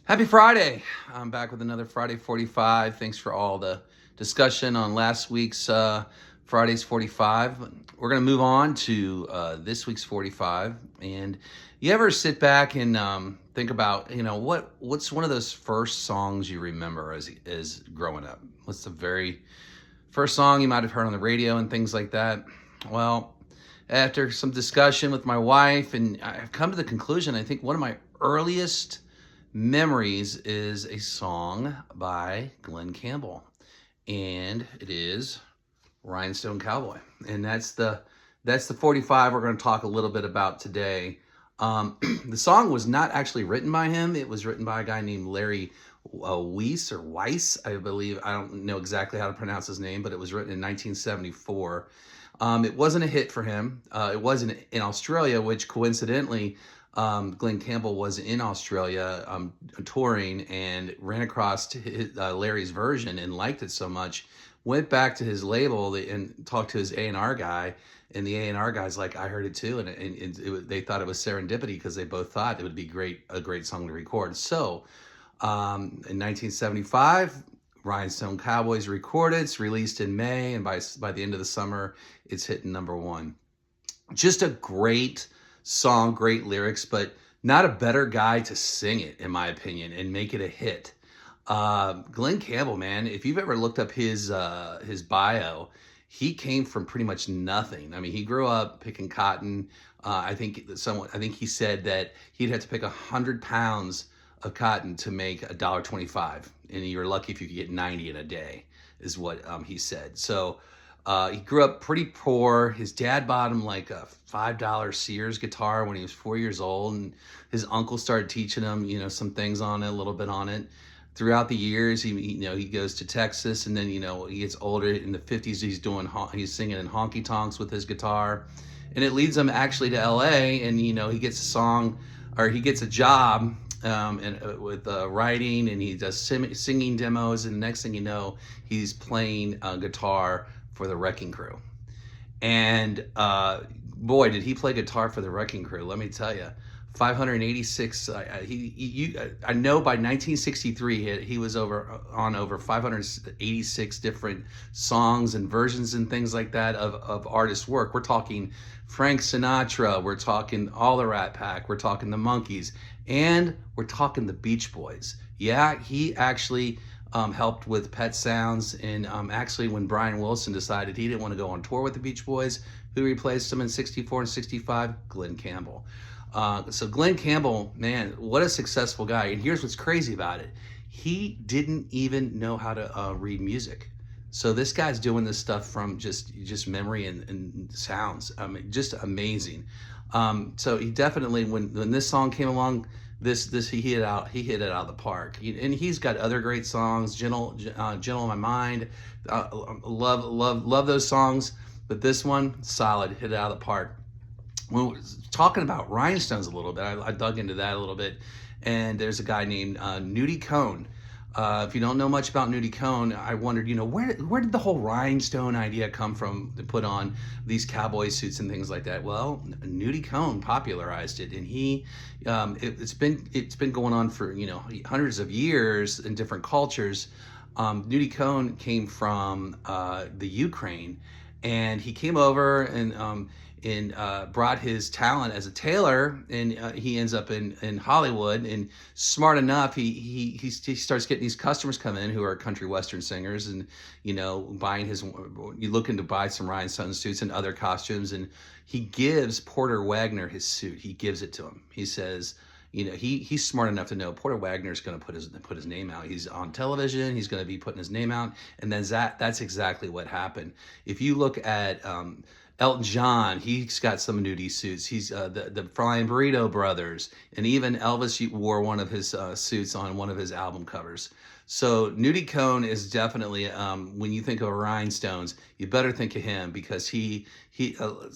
Happy Friday. I'm back with another Friday 45. Thanks for all the discussion on last week's Friday's 45. We're going to move on to this week's 45. And you ever sit back and think about, what's one of those first songs you remember as growing up? What's the very first song you might have heard on the radio and things like that? Well, after some discussion with my wife, and I've come to the conclusion, I think one of my earliest memories is a song by Glenn Campbell, and it is Rhinestone Cowboy. And that's the 45 we're going to talk a little bit about today. The song was not actually written by him. It was written by a guy named Larry Weiss, I believe. I don't know exactly how to pronounce his name, but it was written in 1974. It wasn't a hit for him. It wasn't in Australia, which coincidentally, Glenn Campbell was in Australia touring and ran across Larry's version and liked it so much, went back to his label and talked to his A&R guy, and the A&R guy's like, I heard it too, and they thought it was serendipity because they both thought it would be a great song to record. So in 1975, Rhinestone Cowboys recorded. It's released in May, and by the end of the summer, it's hitting #1. Just a great song, great lyrics, but not a better guy to sing it, in my opinion, and make it a hit. Glenn Campbell, man, if you've ever looked up his bio, he came from pretty much nothing. I mean, he grew up picking cotton. I think he said that he'd have to pick 100 pounds of cotton to make $1.25, and you're lucky if you could get 90 in a day, is what he said. So he grew up pretty poor. His dad bought him like a $5 Sears guitar when he was 4 years old, and his uncle started teaching him, some things on it, a little bit on it. Throughout the years, he goes to Texas, and then he gets older. In the 50s, he's singing in honky tonks with his guitar, and it leads him actually to L.A. And he gets a job with writing, and he does singing demos, and the next thing you know, he's playing guitar for the Wrecking Crew. And boy, did he play guitar for the Wrecking Crew, let me tell you. 586, I know by 1963 he was on over 586 different songs and versions and things like that of artist work. We're talking Frank Sinatra, we're talking all the Rat Pack, we're talking the Monkees, and we're talking the Beach Boys. Yeah, he actually helped with Pet Sounds, and actually when Brian Wilson decided he didn't want to go on tour with the Beach Boys, who replaced him in 64 and 65? Glenn Campbell. So Glenn Campbell, man, what a successful guy. And here's what's crazy about it. He didn't even know how to read music. So this guy's doing this stuff from just memory and sounds. Just amazing. So he definitely, when this song came along, he hit it out of the park. And he's got other great songs, Gentle on My Mind. Love those songs, but this one, solid, hit it out of the park. When we're talking about rhinestones a little bit, I dug into that a little bit, and there's a guy named Nudie Cohn. If you don't know much about Nudie Cohn, I wondered, where did the whole rhinestone idea come from to put on these cowboy suits and things like that? Well, Nudie Cohn popularized it, and it's been going on for hundreds of years in different cultures. Nudie Cohn came from the Ukraine, and he came over and brought his talent as a tailor, and he ends up in Hollywood. And smart enough, he starts getting these customers come in who are country western singers, and buying you looking to buy some rhinestone suits and other costumes, and he gives Porter Wagner his suit. He gives it to him. He says, he's smart enough to know Porter Wagner's going to put his name out. He's on television. He's going to be putting his name out, and then that's exactly what happened. If you look at Elton John, he's got some nudie suits. He's the Flying Burrito Brothers, and even Elvis wore one of his suits on one of his album covers. So Nudie Cohn is definitely, when you think of rhinestones, you better think of him, because he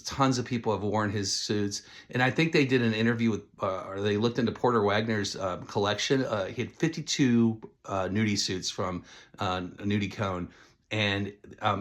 tons of people have worn his suits. And I think they did an interview with, or they looked into Porter Wagner's collection. He had 52 nudie suits from Nudie Cohn. And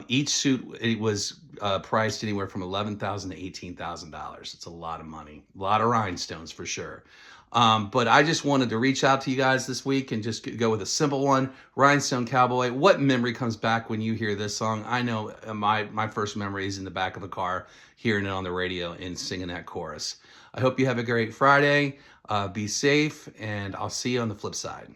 each suit, it was priced anywhere from $11,000 to $18,000. It's a lot of money, a lot of rhinestones for sure. But I just wanted to reach out to you guys this week and just go with a simple one. Rhinestone Cowboy. What memory comes back when you hear this song? I know my first memory is in the back of the car, hearing it on the radio and singing that chorus. I hope you have a great Friday. Be safe, and I'll see you on the flip side.